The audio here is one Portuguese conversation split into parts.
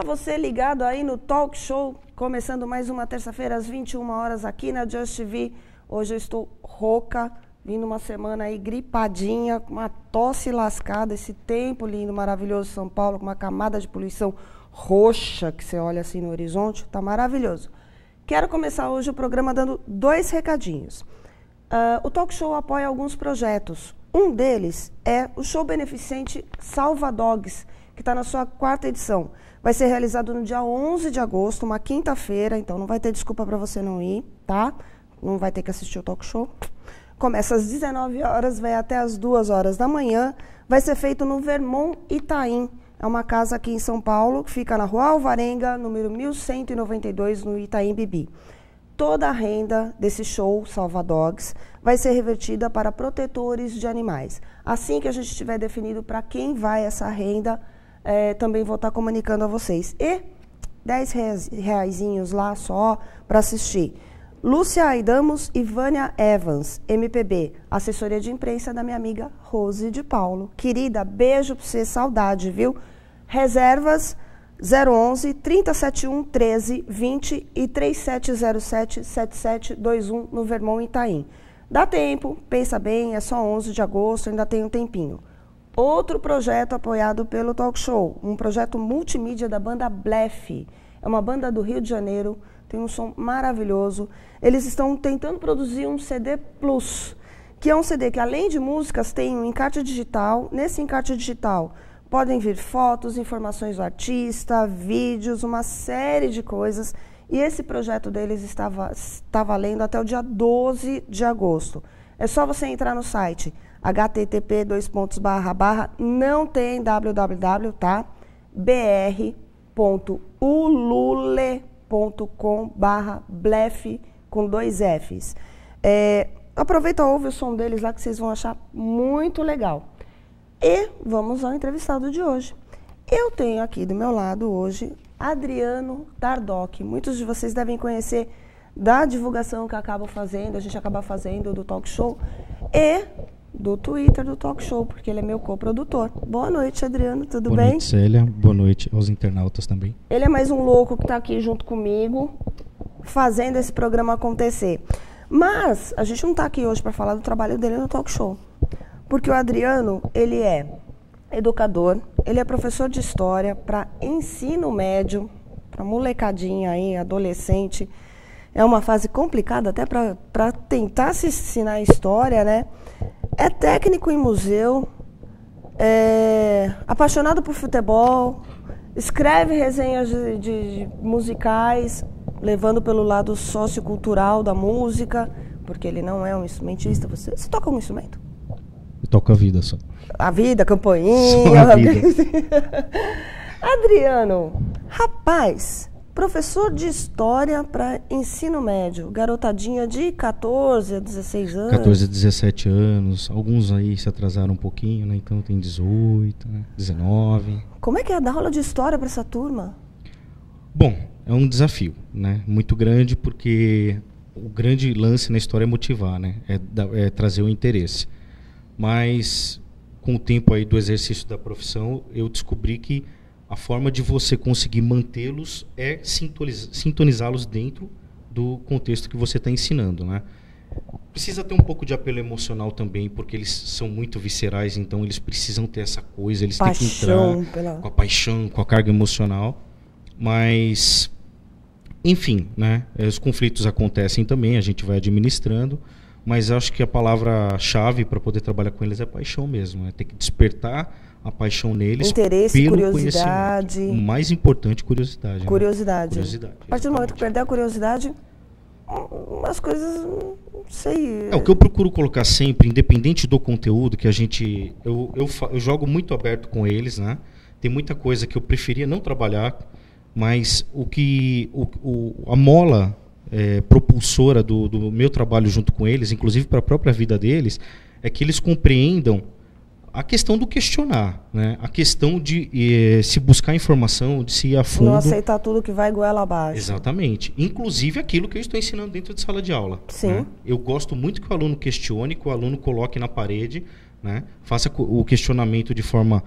você ligado aí no Talk Show, começando mais uma terça-feira às 21 horas aqui na Just TV. Hoje eu estou rouca, vindo uma semana aí gripadinha, com uma tosse lascada, esse tempo lindo, maravilhoso de São Paulo, com uma camada de poluição roxa que você olha assim no horizonte, tá maravilhoso. Quero começar hoje o programa dando 2 recadinhos. O Talk Show apoia alguns projetos. Um deles é o show beneficente Salva Dogs, que está na sua 4ª edição. Vai ser realizado no dia 11 de agosto, uma quinta-feira, então não vai ter desculpa para você não ir, tá? Não vai ter que assistir o Talk Show. Começa às 19 horas, vai até às 2 horas da manhã. Vai ser feito no Vermont Itaim. É uma casa aqui em São Paulo, que fica na Rua Alvarenga, número 1192, no Itaim Bibi. Toda a renda desse show, Salva Dogs, vai ser revertida para protetores de animais. Assim que a gente tiver definido para quem vai essa renda, também vou estar comunicando a vocês. E 10 reaisinhos lá só para assistir. Lúcia Aidamos e Vânia Evans, MPB, assessoria de imprensa da minha amiga Rose de Paulo. Querida, beijo pra você, saudade, viu? Reservas 011 371 13 20 e 3707 7721 no Vermont Itaim. Dá tempo, pensa bem, é só 11 de agosto, ainda tem um tempinho. Outro projeto apoiado pelo Talk Show, um projeto multimídia da banda Blefe. É uma banda do Rio de Janeiro, tem um som maravilhoso. Eles estão tentando produzir um CD Plus, que é um CD que, além de músicas, tem um encarte digital. Nesse encarte digital podem vir fotos, informações do artista, vídeos, uma série de coisas. E esse projeto deles está valendo até o dia 12 de agosto. É só você entrar no site http://, não tem www, tá? br.ulule.com/blefe com 2 Fs. Aproveita e ouve o som deles lá que vocês vão achar muito legal. E vamos ao entrevistado de hoje. Eu tenho aqui do meu lado hoje Adriano Dardoch. Muitos de vocês devem conhecer da divulgação que a gente acaba fazendo do Talk Show e do Twitter do Talk Show, porque ele é meu coprodutor. Boa noite, Adriano, tudo bem? Boa noite, Célia. Boa noite aos internautas também. Ele é mais um louco que está aqui junto comigo, fazendo esse programa acontecer. Mas a gente não está aqui hoje para falar do trabalho dele no Talk Show, porque o Adriano, ele é educador, ele é professor de história para ensino médio, para molecadinha aí, adolescente. É uma fase complicada até para tentar se ensinar história, né? É técnico em museu, é apaixonado por futebol, escreve resenhas de musicais, levando pelo lado sociocultural da música, porque ele não é um instrumentista. Você toca um instrumento? Eu toco a vida só. A vida, campainha. Só a vida. Adriano, rapaz, professor de história para ensino médio, garotadinha de 14 a 16 anos. 14 a 17 anos, alguns aí se atrasaram um pouquinho, né? Então tem 18, né? 19. Como é que é dar aula de história para essa turma? Bom, é um desafio, né? Muito grande, porque o grande lance na história é motivar, né? É trazer o interesse. Mas com o tempo aí do exercício da profissão, eu descobri que a forma de você conseguir mantê-los é sintonizá-los dentro do contexto que você está ensinando, né? Precisa ter um pouco de apelo emocional também, porque eles são muito viscerais, então eles precisam ter essa coisa, eles têm que entrar com a paixão, com a carga emocional. Mas, enfim, né? Os conflitos acontecem também, a gente vai administrando, mas acho que a palavra-chave para poder trabalhar com eles é paixão mesmo, né? Tem que despertar a paixão neles, interesse, pelo curiosidade. O mais importante, curiosidade. Curiosidade. Né? Curiosidade. A partir do momento que perder a curiosidade, as coisas, não sei. O que eu procuro colocar sempre, independente do conteúdo que a gente... Eu jogo muito aberto com eles, né? Tem muita coisa que eu preferia não trabalhar, mas a mola propulsora do meu trabalho junto com eles, inclusive para a própria vida deles, é que eles compreendam a questão do questionar, né? A questão de se buscar informação, de se ir a fundo. Não aceitar tudo que vai goela abaixo. Exatamente. Inclusive aquilo que eu estou ensinando dentro de sala de aula. Sim. Né? Eu gosto muito que o aluno questione, que o aluno coloque na parede, né? Faça o questionamento de forma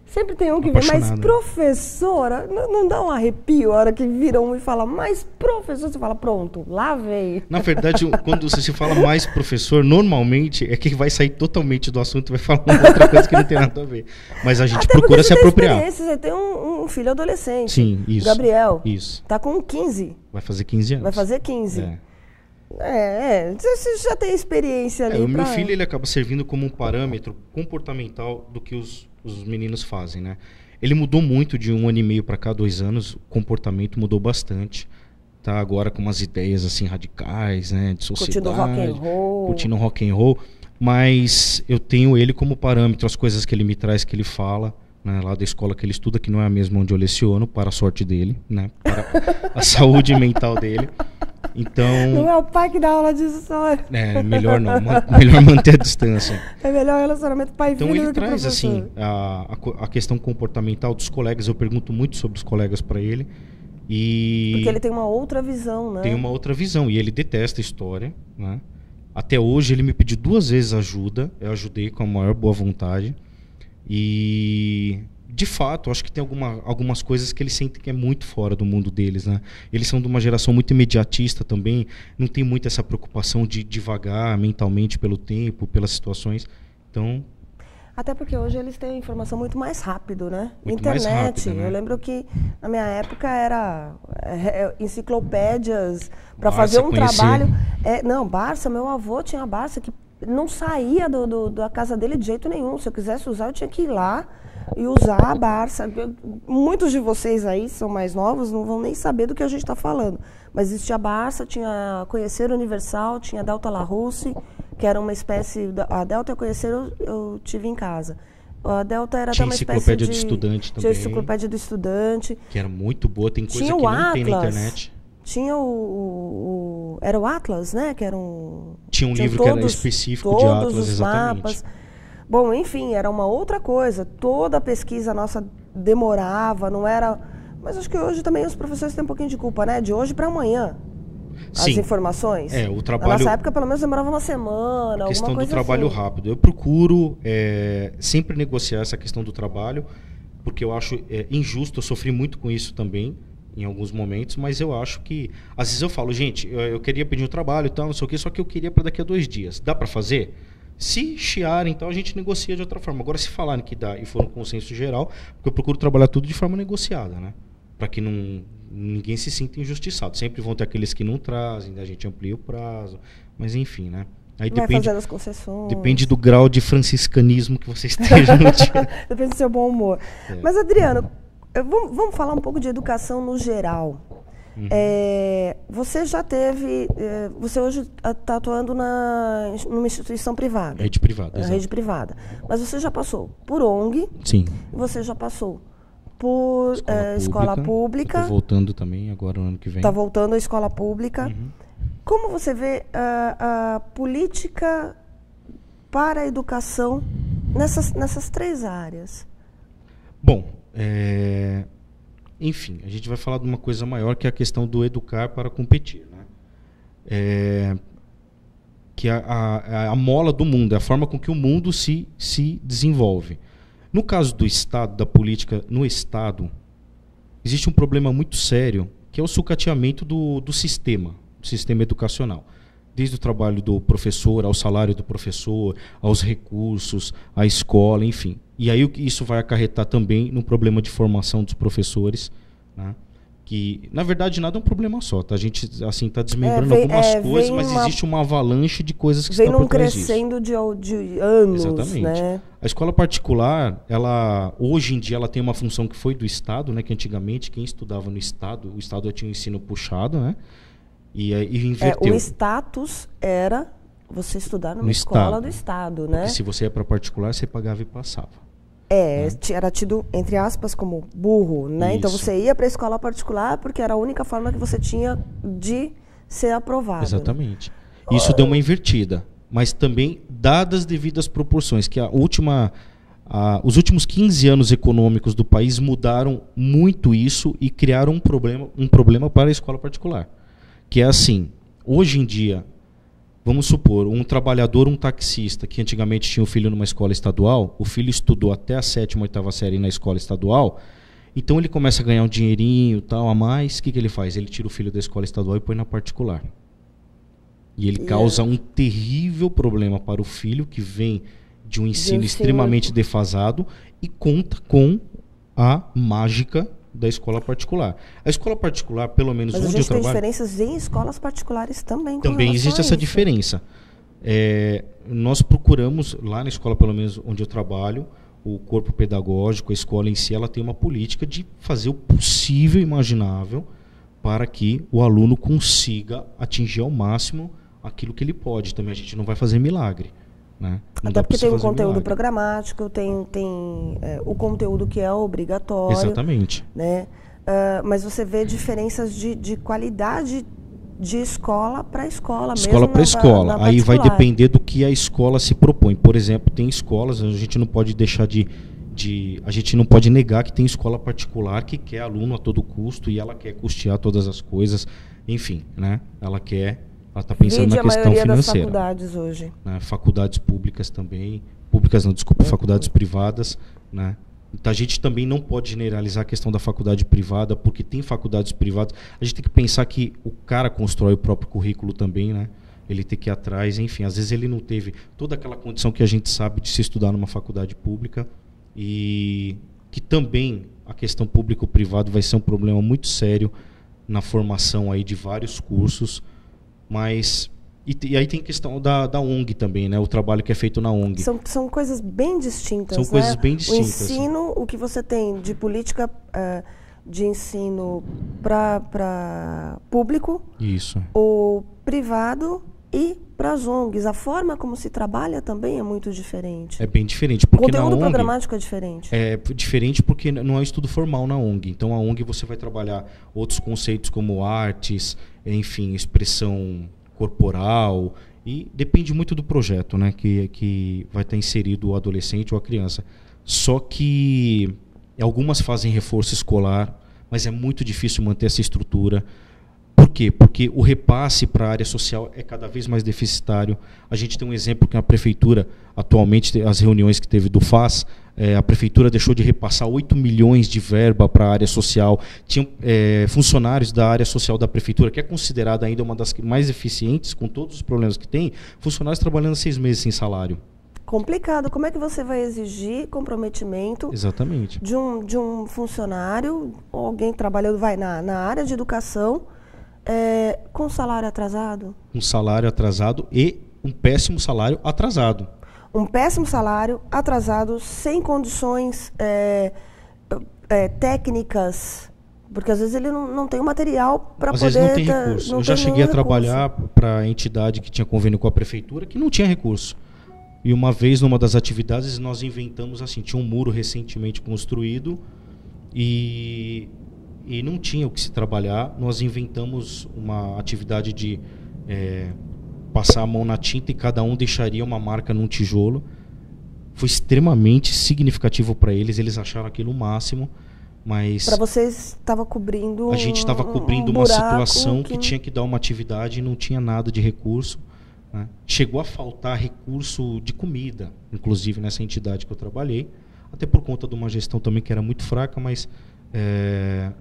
Sempre tem um que vem, mas professora, não dá um arrepio a hora que vira um e fala, mas professor, você fala, pronto, lá vem. Na verdade, quando você se fala mais professor, normalmente é que vai sair totalmente do assunto e vai falar uma outra coisa que não tem nada a ver. Mas a gente até procura se apropriar. Você tem um filho adolescente. Sim, isso. Gabriel. Isso. Tá com 15. Vai fazer 15 anos. Vai fazer 15. Você já tem experiência ali. O meu filho, ele acaba servindo como um parâmetro comportamental do que os meninos fazem, né? Ele mudou muito de 1 ano e meio para cá, 2 anos, o comportamento mudou bastante. Tá agora com umas ideias assim radicais, né, de sociedade, curtindo rock and roll, mas eu tenho ele como parâmetro, as coisas que ele me traz, que ele fala, né, lá da escola que ele estuda, que não é a mesma onde eu leciono, para a sorte dele, né, para a saúde mental dele. Então, não é o pai que dá aula de história. Melhor não, melhor manter a distância. É melhor relacionamento pai-filho. Então ele traz assim a questão comportamental dos colegas. Eu pergunto muito sobre os colegas para ele porque ele tem uma outra visão, né? Tem uma outra visão e ele detesta a história, né? Até hoje ele me pediu 2 vezes ajuda. Eu ajudei com a maior boa vontade e de fato, acho que tem algumas coisas que eles sentem que é muito fora do mundo deles, né? Eles são de uma geração muito imediatista também, não tem muito essa preocupação de divagar mentalmente pelo tempo, pelas situações. Então, até porque hoje eles têm informação muito mais rápido, né? Muito internet. Mais rápido, né? Eu lembro que na minha época era enciclopédias para fazer um trabalho. Barça, meu avô tinha Barça que não saía da casa dele de jeito nenhum. Se eu quisesse usar, eu tinha que ir lá e usar a Barça. Muitos de vocês aí são mais novos, não vão nem saber do que a gente está falando. Mas existia a Barça, tinha Conhecer Universal, tinha a Delta Larousse, que era uma espécie... A Delta Conhecer eu tive em casa. A Delta era até uma espécie de... Enciclopédia do Estudante também. Tinha Enciclopédia do Estudante. Que era muito boa, tem coisa tinha que nem Atlas, tem na internet. Tinha era o Atlas, né? Que era tinha um livro que era específico de Atlas, exatamente. Mapas. Bom, enfim, era uma outra coisa. Toda a pesquisa nossa demorava, não era... Mas acho que hoje também os professores têm um pouquinho de culpa, né? De hoje para amanhã. Sim. As informações. O trabalho... Na nossa época, pelo menos, demorava uma semana, a questão alguma coisa do trabalho assim. rápido. Eu procuro sempre negociar essa questão do trabalho, porque eu acho injusto. Eu sofri muito com isso também, em alguns momentos, mas eu acho que... Às vezes eu falo, gente, eu queria pedir um trabalho e tal, não sei o quê, só que eu queria para daqui a 2 dias. Dá para fazer? Se chiarem, então a gente negocia de outra forma. Agora, se falarem que dá e for um consenso geral, porque eu procuro trabalhar tudo de forma negociada, né? Para que ninguém se sinta injustiçado. Sempre vão ter aqueles que não trazem, a gente amplia o prazo, mas enfim, né? Aí vai fazer as concessões. Depende do grau de franciscanismo que você esteja no dia. Depende do seu bom humor. Mas, Adriano, vamos falar um pouco de educação no geral. Uhum. Você já teve... você hoje está atuando numa instituição privada. Rede privada, exato. Rede privada. Mas você já passou por ONG. Sim. E você já passou por escola pública. Estou voltando também agora no ano que vem. Está voltando à escola pública. Uhum. Como você vê a política para a educação nessas 3 áreas? Bom, enfim, a gente vai falar de uma coisa maior, que é a questão do educar para competir, né? Que a mola do mundo, é a forma com que o mundo se desenvolve. No caso do Estado, da política no Estado, existe um problema muito sério, que é o sucateamento do sistema educacional. Desde o trabalho do professor, ao salário do professor, aos recursos, à escola, enfim. E aí isso vai acarretar também no problema de formação dos professores, né? Que, na verdade, nada é um problema só. Tá? A gente assim está desmembrando algumas coisas, mas existe uma avalanche de coisas que estão por trás disso. Vem num crescendo de anos. Exatamente. Né? A escola particular, hoje em dia, ela tem uma função que foi do Estado, né? Que antigamente quem estudava no Estado, o Estado tinha um ensino puxado, né? E inverteu. O status era você estudar numa escola do Estado, né? Porque se você ia para particular, você pagava e passava. Era tido, entre aspas, como burro, né? Isso. Então você ia para a escola particular porque era a única forma que você tinha de ser aprovado. Exatamente. Isso deu uma invertida, mas também dadas as devidas proporções, que os últimos 15 anos econômicos do país mudaram muito isso e criaram um problema para a escola particular. Que é assim, hoje em dia, vamos supor, um trabalhador, um taxista, que antigamente tinha um filho numa escola estadual, o filho estudou até a 7ª, 8ª série na escola estadual, então ele começa a ganhar um dinheirinho tal, a mais, o que ele faz? Ele tira o filho da escola estadual e põe na particular. E ele causa um terrível problema para o filho, que vem de um ensino extremamente defasado e conta com a mágica da escola particular. A escola particular, pelo menos onde eu trabalho... Mas a gente tem diferenças em escolas particulares também. Também existe essa diferença. Nós procuramos, lá na escola, pelo menos onde eu trabalho, o corpo pedagógico, a escola em si, ela tem uma política de fazer o possível e imaginável para que o aluno consiga atingir ao máximo aquilo que ele pode. Também a gente não vai fazer milagre. Né? Até porque tem um conteúdo programático, tem o conteúdo que é obrigatório. Exatamente. Né? Mas você vê diferenças de qualidade de escola para escola. Escola para escola. Aí vai depender do que a escola se propõe. Por exemplo, tem escolas, a gente não pode deixar a gente não pode negar que tem escola particular que quer aluno a todo custo e ela quer custear todas as coisas. Enfim, né? Ela está pensando na questão financeira. Das faculdades hoje. Né? Faculdades públicas também. Públicas não, desculpa, faculdades privadas. Né? Então, a gente também não pode generalizar a questão da faculdade privada, porque tem faculdades privadas. A gente tem que pensar que o cara constrói o próprio currículo também, né? Ele tem que ir atrás, enfim. Às vezes ele não teve toda aquela condição que a gente sabe de se estudar numa faculdade pública. E que também a questão público-privado vai ser um problema muito sério na formação aí de vários cursos. Mas e aí tem a questão da ONG também, né? O trabalho que é feito na ONG. São coisas bem distintas. São coisas bem distintas. O ensino, o que você tem de política de ensino para público, isso, o privado e para as ONGs. A forma como se trabalha também é muito diferente. É bem diferente. Porque o conteúdo na ONG, programático é diferente. É diferente porque não é estudo formal na ONG. Então a ONG você vai trabalhar outros conceitos como artes, enfim, expressão corporal, e depende muito do projeto, né, que vai estar inserido o adolescente ou a criança. Só que algumas fazem reforço escolar, mas é muito difícil manter essa estrutura. Por quê? Porque o repasse para a área social é cada vez mais deficitário. A gente tem um exemplo que a prefeitura, atualmente, as reuniões que teve do FAS, a prefeitura deixou de repassar 8 milhões de verba para a área social. Tinham funcionários da área social da prefeitura, que é considerada ainda uma das mais eficientes, com todos os problemas que tem, funcionários trabalhando 6 meses sem salário. Complicado. Como é que você vai exigir comprometimento Exatamente. de um funcionário, alguém trabalhando na área de educação, com salário atrasado? Um salário atrasado e um péssimo salário atrasado. Um péssimo salário atrasado, sem condições técnicas, porque às vezes ele não tem o material para poder... Às vezes não tem recurso. Eu já cheguei a trabalhar para a entidade que tinha convênio com a prefeitura, que não tinha recurso. E uma vez, numa das atividades, nós inventamos assim, tinha um muro recentemente construído e não tinha o que se trabalhar. Nós inventamos uma atividade de passar a mão na tinta e cada um deixaria uma marca num tijolo. Foi extremamente significativo para eles, eles acharam aquilo o máximo, mas... Para vocês estava cobrindo... A gente estava cobrindo uma situação que tinha que dar uma atividade e não tinha nada de recurso. Né? Chegou a faltar recurso de comida, inclusive nessa entidade que eu trabalhei, até por conta de uma gestão também que era muito fraca, mas...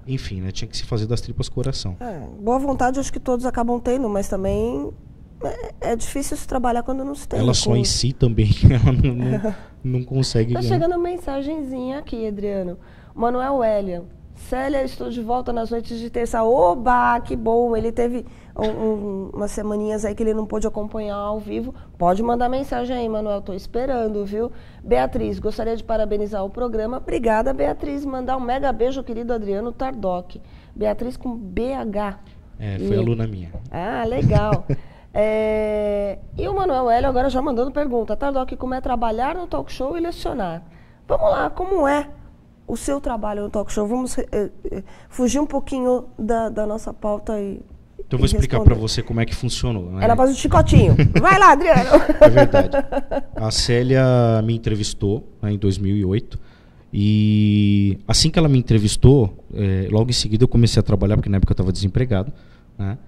enfim, né? Tinha que se fazer das tripas coração. Boa vontade acho que todos acabam tendo, mas também é difícil se trabalhar quando não se tem. Ela só em si também ela não consegue ganhar. Tá chegando uma mensagenzinha aqui, Adriano. Manuel Elian: Célia, estou de volta nas noites de terça. Oba, que bom. Ele teve umas semaninhas aí que ele não pôde acompanhar ao vivo. Pode mandar mensagem aí, Manuel, estou esperando, viu? Beatriz: gostaria de parabenizar o programa. Obrigada, Beatriz. Mandar um mega beijo ao querido Adriano Tardoc. Beatriz com BH. Foi aluna minha. Ah, legal. E o Manuel Hélio agora já mandando pergunta. Tardoc, como é trabalhar no talk show e lecionar? Vamos lá, como é o seu trabalho no talk show? Vamos fugir um pouquinho da nossa pauta e... Então eu vou explicar para você como é que funcionou. Né? É na base do chicotinho. Vai lá, Adriano. É verdade. A Célia me entrevistou, né, em 2008. E assim que ela me entrevistou, logo em seguida eu comecei a trabalhar, porque na época eu estava desempregado, né?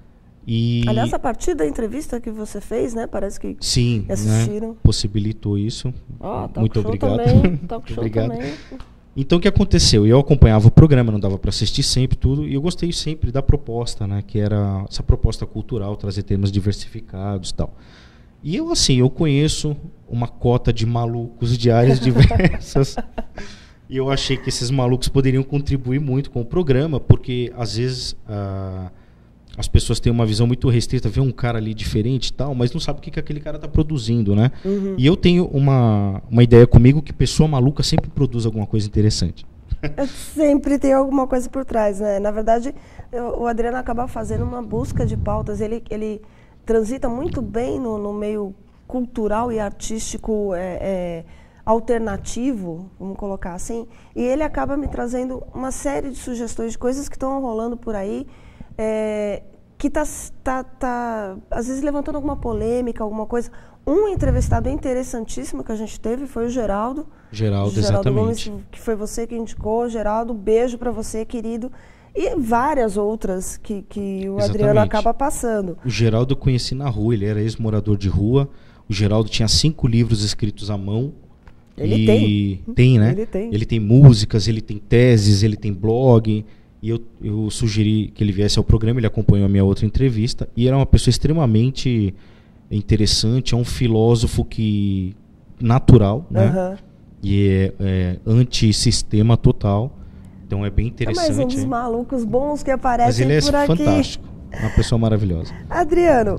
Aliás, a partir da entrevista que você fez, né? Parece que sim, assistiram. Né, possibilitou isso. Muito obrigado. Talk show obrigado. Também. Então, o que aconteceu? Eu acompanhava o programa, não dava para assistir sempre tudo, e eu gostei sempre da proposta, né? Que era essa proposta cultural, trazer temas diversificados e tal. E eu, assim, eu conheço uma cota de malucos de áreas diversas. E eu achei que esses malucos poderiam contribuir muito com o programa, porque às vezes as pessoas têm uma visão muito restrita, vê um cara ali diferente e tal, mas não sabe o que aquele cara está produzindo, né? Uhum. E eu tenho uma ideia comigo que pessoa maluca sempre produz alguma coisa interessante. Sempre tem alguma coisa por trás, né? Na verdade, o Adriano acaba fazendo uma busca de pautas. Ele transita muito bem no meio cultural e artístico alternativo, vamos colocar assim, e ele acaba me trazendo uma série de sugestões de coisas que estão rolando por aí, que tá às vezes levantando alguma polêmica, alguma coisa. Um entrevistado interessantíssimo que a gente teve foi o Geraldo. Geraldo exatamente. Gomes, que foi você que indicou. Geraldo, beijo para você, querido. E várias outras que o Exatamente. Adriano acaba passando. O Geraldo eu conheci na rua, ele era ex-morador de rua. O Geraldo tinha 5 livros escritos à mão. Ele tem, né? Ele tem. Ele tem músicas, ele tem teses, ele tem blog. E eu sugeri que ele viesse ao programa, ele acompanhou a minha outra entrevista. E era uma pessoa extremamente interessante, é um filósofo natural, né? Uhum. E é antissistema total. Então é bem interessante. É mais um dos malucos bons que aparecem por aqui. Mas ele é fantástico, uma pessoa maravilhosa. Adriano,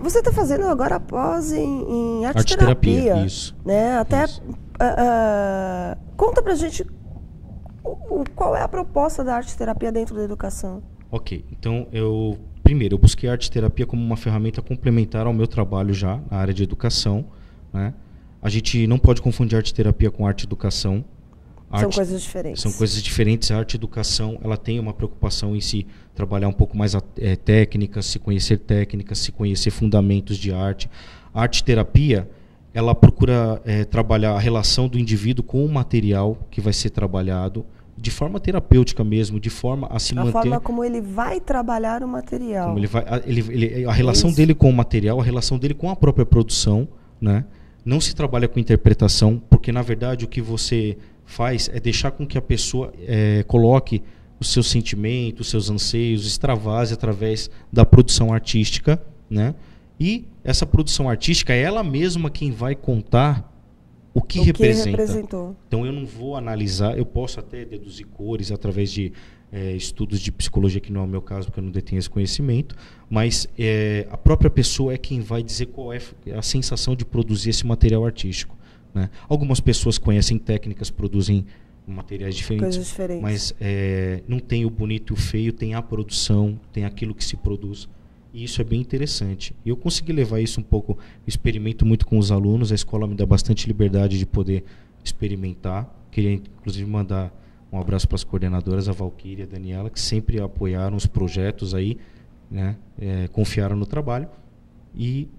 você está fazendo agora pós em arte-terapia. Isso. Né? Até isso. Conta pra gente qual é a proposta da arte-terapia dentro da educação. Ok, então primeiro eu busquei a arte-terapia como uma ferramenta complementar ao meu trabalho já na área de educação, né? A gente não pode confundir arte-terapia com arte-educação. São coisas diferentes. São coisas diferentes. A arte-educação, ela tem uma preocupação em se trabalhar um pouco mais técnicas, se conhecer fundamentos de arte. A arte-terapia, ela procura trabalhar a relação do indivíduo com o material que vai ser trabalhado, de forma terapêutica mesmo, de forma a se manter... A forma como ele vai trabalhar o material. Como a relação dele com o material, a relação dele com a própria produção, né? Não se trabalha com interpretação, porque na verdade o que você faz é deixar com que a pessoa coloque os seus sentimentos, os seus anseios, extravase através da produção artística, né? E essa produção artística é ela mesma quem vai contar o que representou. Então eu não vou analisar, eu posso até deduzir cores através de estudos de psicologia, que não é o meu caso, porque eu não detenho esse conhecimento, mas a própria pessoa é quem vai dizer qual é a sensação de produzir esse material artístico, né? Algumas pessoas conhecem técnicas, produzem materiais diferentes, mas não tem o bonito e o feio, tem a produção, tem aquilo que se produz. E isso é bem interessante. E eu consegui levar isso um pouco, experimento muito com os alunos, a escola me dá bastante liberdade de poder experimentar. Queria, inclusive, mandar um abraço para as coordenadoras, a Valquíria e a Daniela, que sempre apoiaram os projetos aí, né? Confiaram no trabalho. E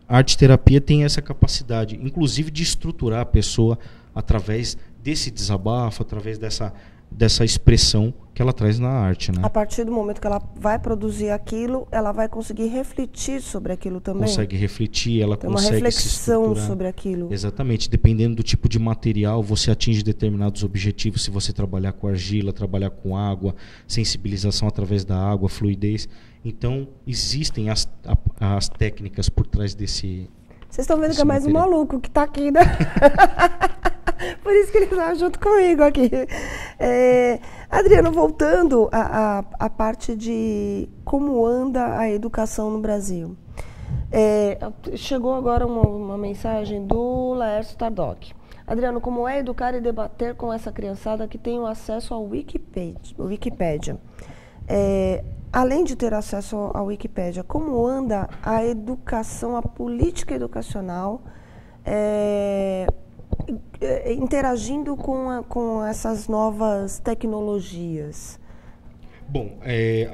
a arte-terapia tem essa capacidade, inclusive, de estruturar a pessoa através desse desabafo, através dessa expressão que ela traz na arte, né? A partir do momento que ela vai produzir aquilo, ela vai conseguir refletir sobre aquilo também. Consegue refletir, ela tem consegue uma reflexão se estruturar sobre aquilo. Exatamente, dependendo do tipo de material, você atinge determinados objetivos. Se você trabalhar com argila, trabalhar com água, sensibilização através da água, fluidez. Então, existem as técnicas por trás desse... Vocês estão vendo que é mais um maluco que está aqui, né? Por isso que ele está junto comigo aqui. Adriano, voltando à parte de como anda a educação no Brasil. Chegou agora uma mensagem do Laércio Tardoc. Adriano, como é educar e debater com essa criançada que tem o acesso ao Wikipédia? Além de ter acesso à Wikipédia, como anda a educação, a política educacional, interagindo com essas novas tecnologias? Bom,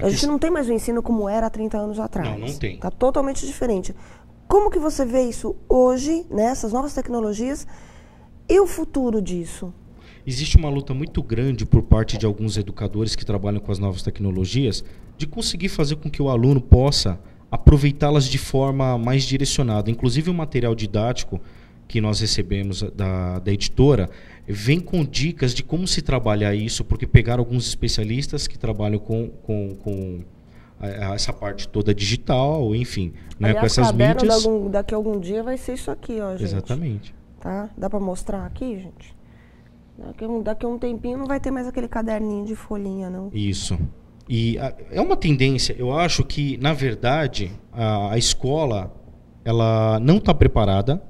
a gente não tem mais o ensino como era há 30 anos atrás. Não tem. Está totalmente diferente. Como que você vê isso hoje, né, essas novas tecnologias, e o futuro disso? Existe uma luta muito grande por parte de alguns educadores que trabalham com as novas tecnologias de conseguir fazer com que o aluno possa aproveitá-las de forma mais direcionada. Inclusive o material didático que nós recebemos da editora vem com dicas de como se trabalhar isso, porque pegaram alguns especialistas que trabalham com essa parte toda digital, enfim, né, com essas mídias. Daqui a algum dia vai ser isso aqui, ó, gente. Exatamente. Tá? Dá para mostrar aqui, gente? Daqui a um tempinho não vai ter mais aquele caderninho de folhinha, não. Isso. E é uma tendência, eu acho que, na verdade, a escola, ela não está preparada.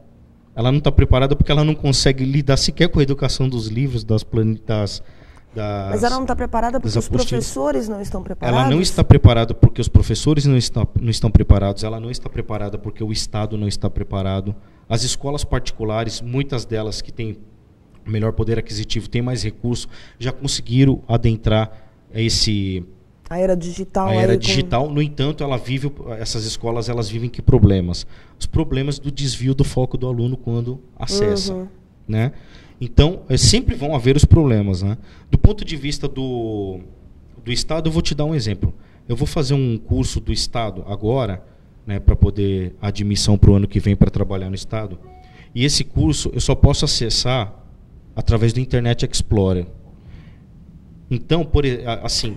Ela não está preparada porque ela não consegue lidar sequer com a educação dos livros, Mas ela não está preparada porque os professores não estão preparados? Ela não está preparada porque os professores não estão preparados. Ela não está preparada porque o Estado não está preparado. As escolas particulares, muitas delas que têm melhor poder aquisitivo, têm mais recurso, já conseguiram adentrar a era digital. No entanto, essas escolas elas vivem que problemas? Os problemas do desvio do foco do aluno quando acessa. Né? Então, sempre vão haver os problemas. Né? Do ponto de vista do Estado, eu vou te dar um exemplo. Eu vou fazer um curso do Estado agora, né, para poder admissão para o ano que vem para trabalhar no Estado. E esse curso eu só posso acessar através do Internet Explorer. Então, assim...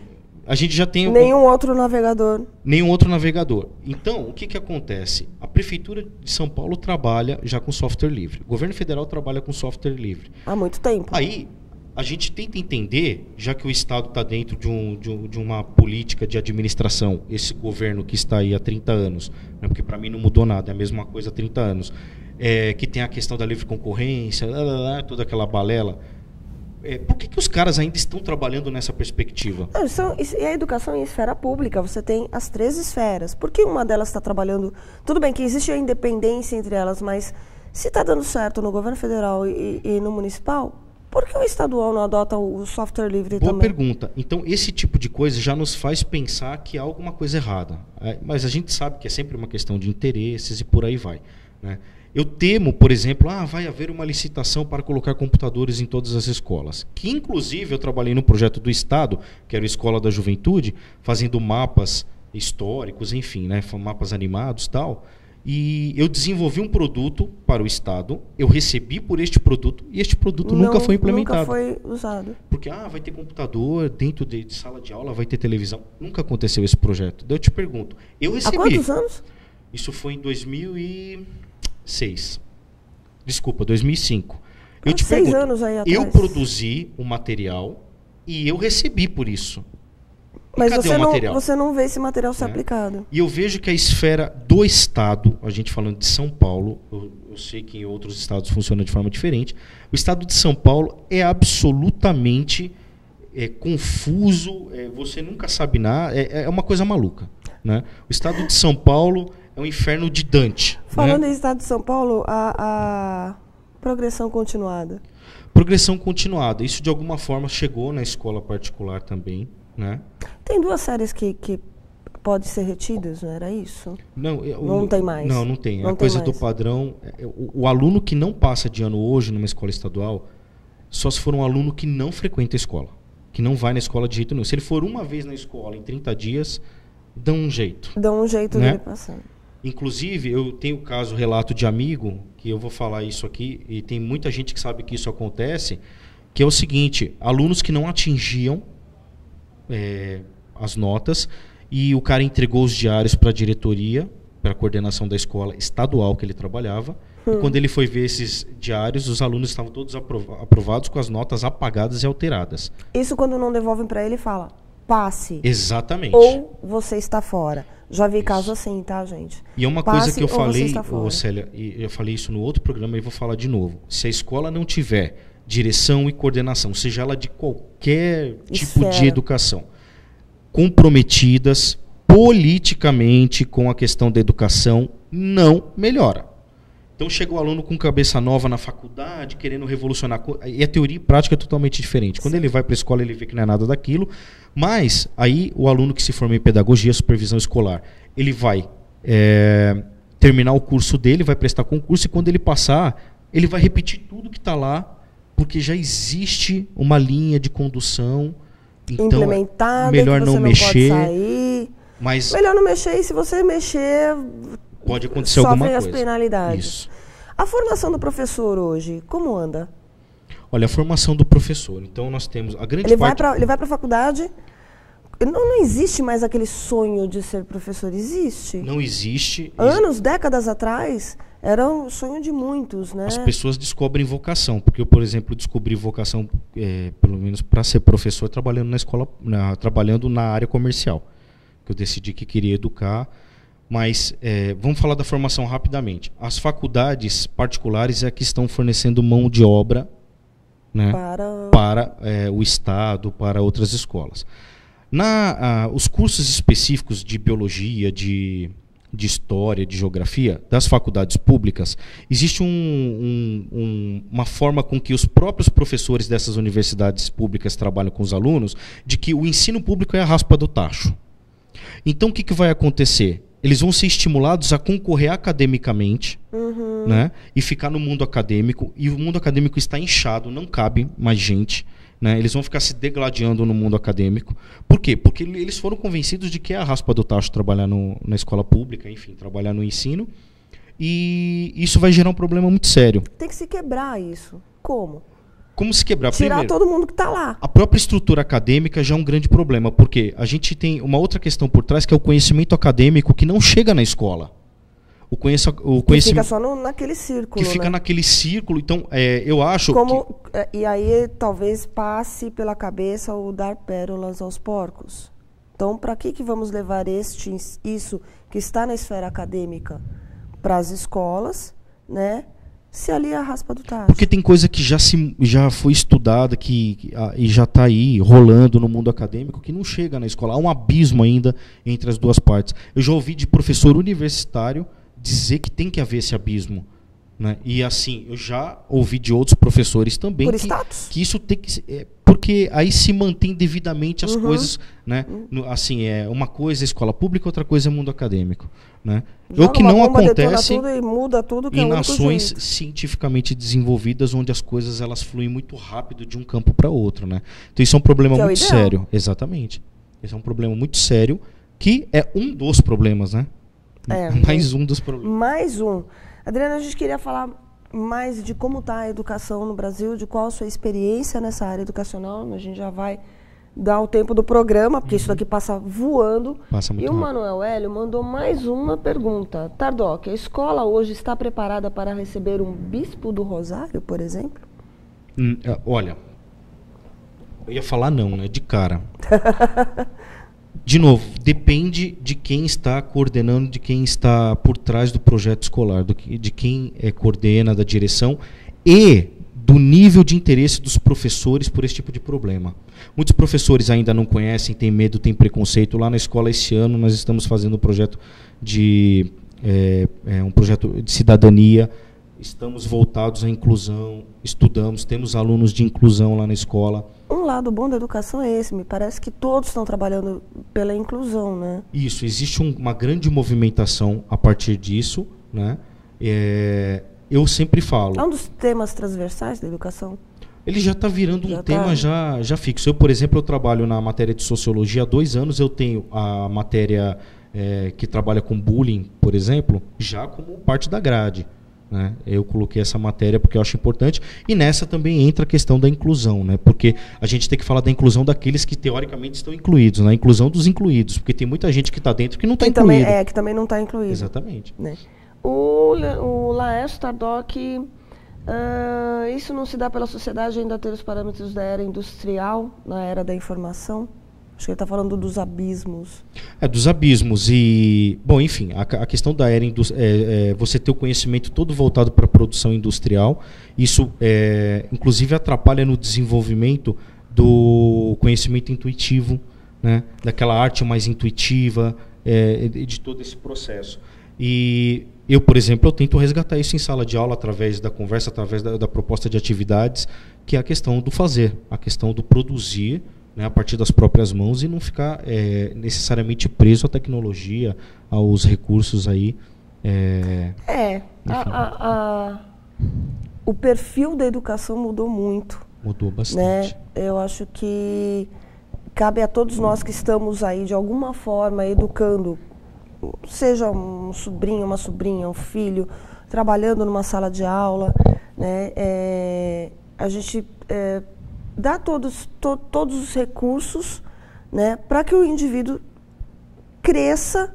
A gente já tem nenhum outro navegador. Então, o que acontece? A Prefeitura de São Paulo trabalha já com software livre. O governo federal trabalha com software livre. Há muito tempo. Aí, a gente tenta entender, já que o Estado está dentro de uma política de administração, esse governo que está aí há 30 anos, né, porque para mim não mudou nada, é a mesma coisa há 30 anos, que tem a questão da livre concorrência, toda aquela balela. Por que os caras ainda estão trabalhando nessa perspectiva? E a educação em esfera pública, você tem as 3 esferas. Por que uma delas está trabalhando... Tudo bem que existe a independência entre elas, mas se está dando certo no governo federal e no municipal, por que o estadual não adota o software livre também? Boa pergunta. Então, esse tipo de coisa já nos faz pensar que há alguma coisa errada. Mas a gente sabe que é sempre uma questão de interesses e por aí vai, né? Eu temo, por exemplo, vai haver uma licitação para colocar computadores em todas as escolas. Que, inclusive, eu trabalhei no projeto do Estado, que era a Escola da Juventude, fazendo mapas históricos, enfim, né, mapas animados e tal. E eu desenvolvi um produto para o Estado, eu recebi por este produto, e este produto nunca foi implementado. Nunca foi usado. Porque, vai ter computador dentro de sala de aula, vai ter televisão. Nunca aconteceu esse projeto. Daí eu te pergunto, eu recebi... Há quantos anos? Isso foi em 2005. Eu te 6 pergunto, anos aí atrás. Eu produzi o material e eu recebi por isso. Mas cadê o material? Você não vê esse material ser aplicado. E eu vejo que a esfera do Estado, a gente falando de São Paulo, eu sei que em outros estados funciona de forma diferente, o Estado de São Paulo é absolutamente confuso, você nunca sabe nada, é uma coisa maluca. Né? O Estado de São Paulo é um inferno de Dante. Falando né? em Estado de São Paulo, a progressão continuada. Progressão continuada. Isso, de alguma forma, chegou na escola particular também. Né? Tem 2 séries que podem ser retidas, não era isso? Não tem mais. Não tem. Não a coisa mais. do padrão... O aluno que não passa de ano hoje numa escola estadual, só se for um aluno que não frequenta a escola. Que não vai na escola de jeito nenhum. Se ele for uma vez na escola em 30 dias, dão um jeito. Dão um jeito né? dele passar. Inclusive, eu tenho relato de amigo, que eu vou falar isso aqui, e tem muita gente que sabe que isso acontece, que é o seguinte, alunos que não atingiam as notas, e o cara entregou os diários para a diretoria, para a coordenação da escola estadual que ele trabalhava, e quando ele foi ver esses diários, os alunos estavam todos aprovados com as notas apagadas e alteradas. Isso quando não devolvem para ele, fala, passe. Exatamente. Ou você está fora. Já vi caso assim, tá, gente? E é uma coisa que eu falei, Célia, e eu falei isso no outro programa e vou falar de novo. Se a escola não tiver direção e coordenação, seja ela de qualquer tipo de educação, comprometidas politicamente com a questão da educação, não melhora. Então chega o aluno com cabeça nova na faculdade, querendo revolucionar, e a teoria e prática é totalmente diferente. Quando ele vai para a escola, ele vê que não é nada daquilo, mas aí o aluno que se forma em pedagogia, supervisão escolar, ele vai terminar o curso dele, vai prestar concurso, e quando ele passar, ele vai repetir tudo que está lá, porque já existe uma linha de condução, então implementada, melhor que não você mexer. Não pode sair. Mas melhor não mexer, e se você mexer, pode acontecer alguma sofrem coisa. as penalidades. Isso. A formação do professor hoje, como anda? Olha, a formação do professor. Então, nós temos a grande Ele parte... vai para a faculdade... Não existe mais aquele sonho de ser professor, existe? Não existe. Anos, décadas atrás, era um sonho de muitos, né? As pessoas descobrem vocação. Porque eu, por exemplo, descobri vocação, pelo menos para ser professor, trabalhando na escola, trabalhando na área comercial. Que eu decidi que queria educar. Mas vamos falar da formação rapidamente. As faculdades particulares é que estão fornecendo mão de obra, né, para o Estado, para outras escolas. Os cursos específicos de biologia, de história, de geografia, das faculdades públicas, existe uma forma com que os próprios professores dessas universidades públicas trabalham com os alunos, de que o ensino público é a raspa do tacho. Então, o que vai acontecer? Eles vão ser estimulados a concorrer academicamente, né, e ficar no mundo acadêmico, e o mundo acadêmico está inchado, não cabe mais gente. Né? Eles vão ficar se degladiando no mundo acadêmico. Por quê? Porque eles foram convencidos de que é a raspa do tacho trabalhar na escola pública, enfim, trabalhar no ensino. E isso vai gerar um problema muito sério. Tem que se quebrar isso. Como? Como se quebrar? Tirar Primeiro, todo mundo que está lá. A própria estrutura acadêmica já é um grande problema, porque a gente tem uma outra questão por trás, que é o conhecimento acadêmico que não chega na escola. O conhecimento que fica só naquele círculo. Que fica, né? naquele círculo. Então, eu acho E aí talvez passe pela cabeça o dar pérolas aos porcos. Então, para que vamos levar isso que está na esfera acadêmica para as escolas, né? Se ali é a raspa do tacho. Porque tem coisa que já foi estudada e já está aí rolando no mundo acadêmico que não chega na escola. Há um abismo ainda entre as duas partes. Eu já ouvi de professor universitário dizer que tem que haver esse abismo, né? E assim, eu já ouvi de outros professores também que isso tem que porque aí se mantém devidamente as coisas, né? Assim, uma coisa é escola pública, outra coisa é mundo acadêmico, né? O que não acontece tudo e muda tudo, que em nações cientificamente desenvolvidas, onde as coisas elas fluem muito rápido de um campo para outro, né? Então isso é um problema muito sério. Exatamente. Esse é um problema muito sério, que é um dos problemas, né? Mais um dos problemas. Mais um. Adriana, a gente queria falar mais de como está a educação no Brasil, de qual a sua experiência nessa área educacional. A gente já vai dar o tempo do programa, porque isso daqui passa voando. Passa muito rápido. O Manuel Hélio mandou mais uma pergunta. Tardoc, a escola hoje está preparada para receber um bispo do Rosário, por exemplo? Olha, eu ia falar não, né? De cara. De novo, depende de quem está coordenando, de quem está por trás do projeto escolar, de quem coordena, da direção e do nível de interesse dos professores por esse tipo de problema. Muitos professores ainda não conhecem, têm medo, têm preconceito. Lá na escola, esse ano, nós estamos fazendo um projeto de cidadania. Estamos voltados à inclusão, estudamos, temos alunos de inclusão lá na escola. Um lado bom da educação é esse, me parece que todos estão trabalhando pela inclusão, né? Isso, existe uma grande movimentação a partir disso, né? Eu sempre falo... É um dos temas transversais da educação? Ele já está virando um tema já fixo. Eu, por exemplo, eu trabalho na matéria de sociologia há 2 anos, eu tenho a matéria que trabalha com bullying, por exemplo, já como parte da grade. Né? Eu coloquei essa matéria porque eu acho importante, e nessa também entra a questão da inclusão, né? Porque a gente tem que falar da inclusão daqueles que teoricamente estão incluídos, na inclusão dos incluídos, porque tem muita gente que está dentro que não está incluído. Que também não está incluído. Exatamente. Né? O Laércio Tardoc, isso não se dá pela sociedade ainda ter os parâmetros da era industrial, na era da informação? Acho que ele está falando dos abismos. Dos abismos. E, bom, enfim, a questão da era você ter o conhecimento todo voltado para a produção industrial. Isso, inclusive, atrapalha no desenvolvimento do conhecimento intuitivo, né? Daquela arte mais intuitiva, de todo esse processo. E eu, por exemplo, eu tento resgatar isso em sala de aula, através da conversa, através da proposta de atividades, que é a questão do fazer, a questão do produzir, né, a partir das próprias mãos, e não ficar necessariamente preso à tecnologia, aos recursos aí. O perfil da educação mudou muito. Mudou bastante. Né? Eu acho que cabe a todos nós que estamos aí, de alguma forma, educando, seja um sobrinho, uma sobrinha, um filho, trabalhando numa sala de aula, né? A gente dá todos os recursos, né, para que o indivíduo cresça,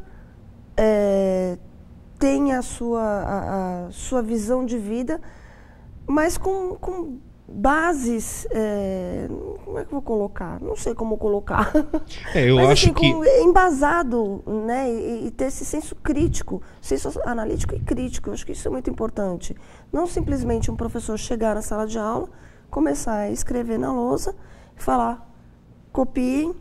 tenha a sua visão de vida, mas com bases, como é que eu vou colocar? Não sei como colocar. Eu mas, acho assim, que embasado, né, e ter esse senso crítico, senso analítico e crítico. Eu acho que isso é muito importante. Não simplesmente um professor chegar na sala de aula, começar a escrever na lousa e falar, copiem,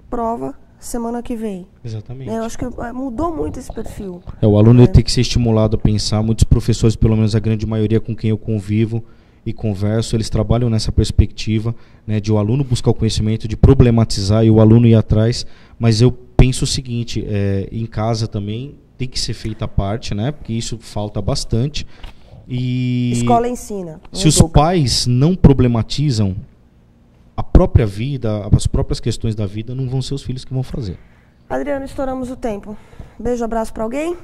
prova, semana que vem. Exatamente. Eu acho que mudou muito esse perfil. O aluno tem que ser estimulado a pensar. Muitos professores, pelo menos a grande maioria com quem eu convivo e converso, eles trabalham nessa perspectiva, né, de o aluno buscar o conhecimento, de problematizar e o aluno ir atrás. Mas eu penso o seguinte, em casa também tem que ser feita a parte, né, porque isso falta bastante. E escola ensina. Se os pais não problematizam a própria vida, as próprias questões da vida, não vão ser os filhos que vão fazer. Adriano, estouramos o tempo. Beijo, abraço para alguém?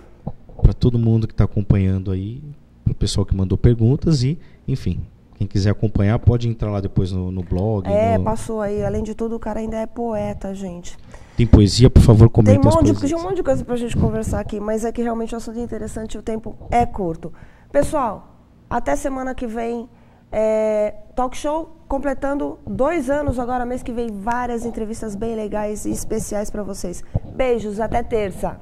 Para todo mundo que está acompanhando aí, para o pessoal que mandou perguntas e, enfim, quem quiser acompanhar pode entrar lá depois no blog. Passou aí. Além de tudo, o cara ainda é poeta, gente. Tem poesia, por favor, comente as poesias. Tem um monte de coisa pra gente conversar aqui, mas é que realmente o assunto é interessante e o tempo é curto. Pessoal, até semana que vem, Talk Show completando 2 anos agora, mês que vem, várias entrevistas bem legais e especiais para vocês. Beijos, até terça.